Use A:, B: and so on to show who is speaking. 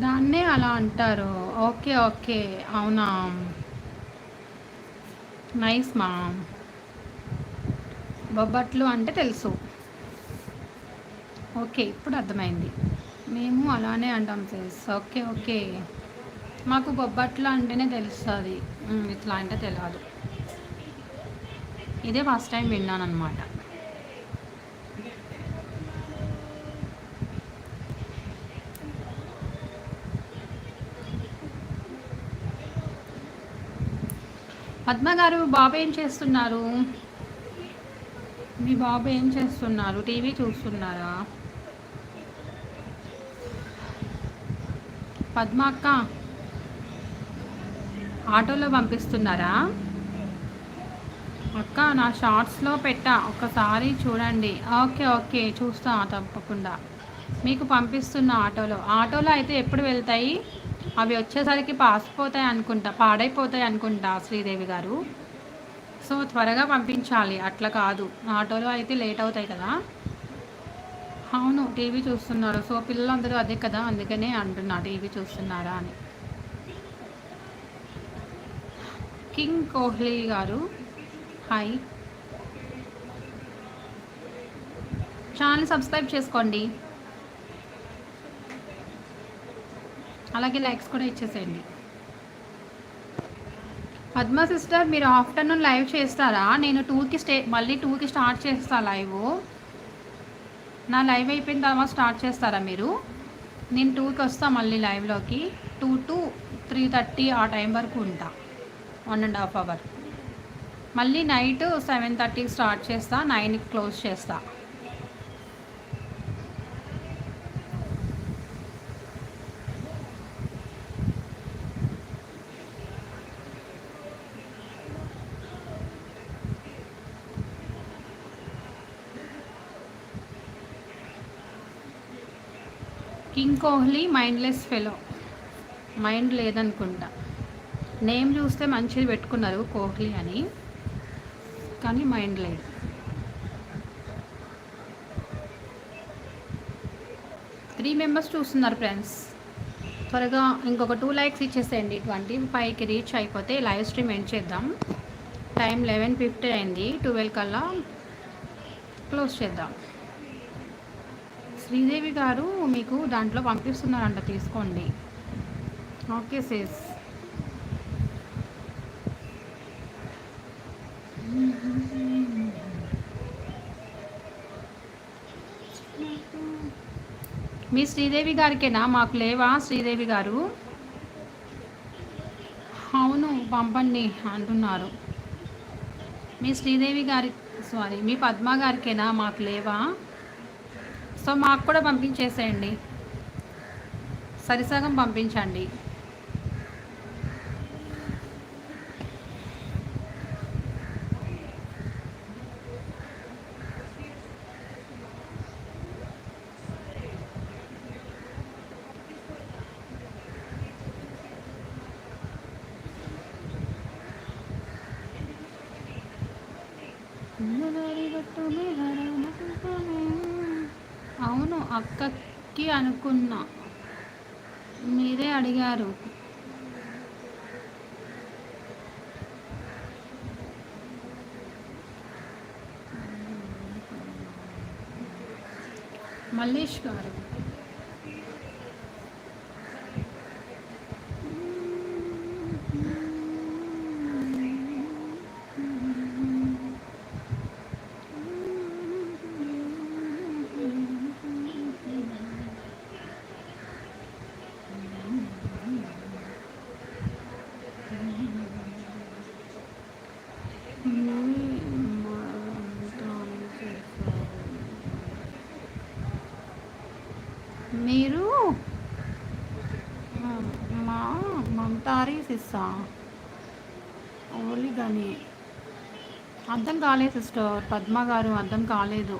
A: దాన్నే అలా అంటారు. ఓకే. ఓకే. అవునా! Nice ma'am. బొబ్బట్లు అంటే తెలుసు. ఓకే. ఇప్పుడు అర్థమైంది. మేము అలానే అంటాం సిస్. ఓకే. ఓకే. మాకు బొబ్బట్లు అంటేనే తెలుస్తది. ఇట్లా అంటే తెలవదు. ఇదే ఫస్ట్ టైం విన్నాననమాట. పద్మ గారు బాబు ఏం చేస్తున్నారు? మీ బాబు ఏం చేస్తున్నారు? టీవీ చూస్తున్నారా? పద్మ అక్క ఆటోలో పంపిస్తున్నారా? అక్క నా షార్ట్స్లో పెట్టా, ఒకసారి చూడండి. ఓకే. ఓకే. చూస్తా తప్పకుండా. మీకు పంపిస్తున్న ఆటోలో అయితే ఎప్పుడు వెళ్తాయి? అవి వచ్చేసరికి పాసిపోతాయి అనుకుంటా, పాడైపోతాయి అనుకుంటా శ్రీదేవి గారు. సో త్వరగా పంపించాలి, అట్లా కాదు. ఆటోలో అయితే లేట్ అవుతాయి కదా. అవును, టీవీ చూస్తున్నారు. సో పిల్లలందరూ అదే కదా, అందుకనే అంటున్నా టీవీ చూస్తున్నారా అని. కింగ్ కోహ్లీ గారు హాయ్. ఛానల్ సబ్స్క్రైబ్ చేసుకోండి, అలాగే లైక్స్ కూడా ఇచ్చేసేయండి. పద్మ సిస్టర్ మీరు ఆఫ్టర్నూన్ లైవ్ చేస్తారా? నేను మళ్ళీ 2కి స్టార్ట్ చేస్తా లైవ్. నా లైవ్ అయిపోయిన తర్వాత స్టార్ట్ చేస్తారా మీరు? నేను 2కి వస్తా మళ్ళీ లైవ్లోకి. 2 to 3:30 ఆ టైం వరకు ఉంటా, 1.5 అవర్. మళ్ళీ నైట్ 7:30కి స్టార్ట్ చేస్తా, 9కి క్లోజ్ చేస్తా. King Kohli mindless fellow. Mind లేదనుకుంటా. నేమ్ చూస్తే మంచిది పెట్టుకున్నారు కోహ్లీ అని, కానీ మైండ్ లేదు. త్రీ మెంబర్స్ చూస్తున్నారు ఫ్రెండ్స్. త్వరగా ఇంకొక 2 లైక్స్ ఇచ్చేసేయండి. 25కి రీచ్ అయిపోతే లైవ్ స్ట్రీమ్ ఎండ్ చేద్దాం. టైం 11:50 అయింది. 12 కల్లా క్లోజ్ చేద్దాం. శ్రీదేవి గారు మీకు దాంట్లో పంపిస్తున్నారంట, తీసుకోండి. Okay sis. మీ శ్రీదేవి గారికేనా? మాకు లేవా శ్రీదేవి గారు? అవును పంపండి అంటున్నారు. మీ శ్రీదేవి గారి మీ పద్మ గారికేనా? మాకు లేవా? సో మాకు కూడా పంపించేసేయండి, సరిసగం పంపించండి. అవును అక్కకి అనుకున్నా, మీరే అడిగారు. మల్లేష్ గారు మీరు మా మమతారీ సిస్సా ఓన్లీ కానీ అర్థం కాలేదు సిస్టర్. పద్మ గారు అర్థం కాలేదు.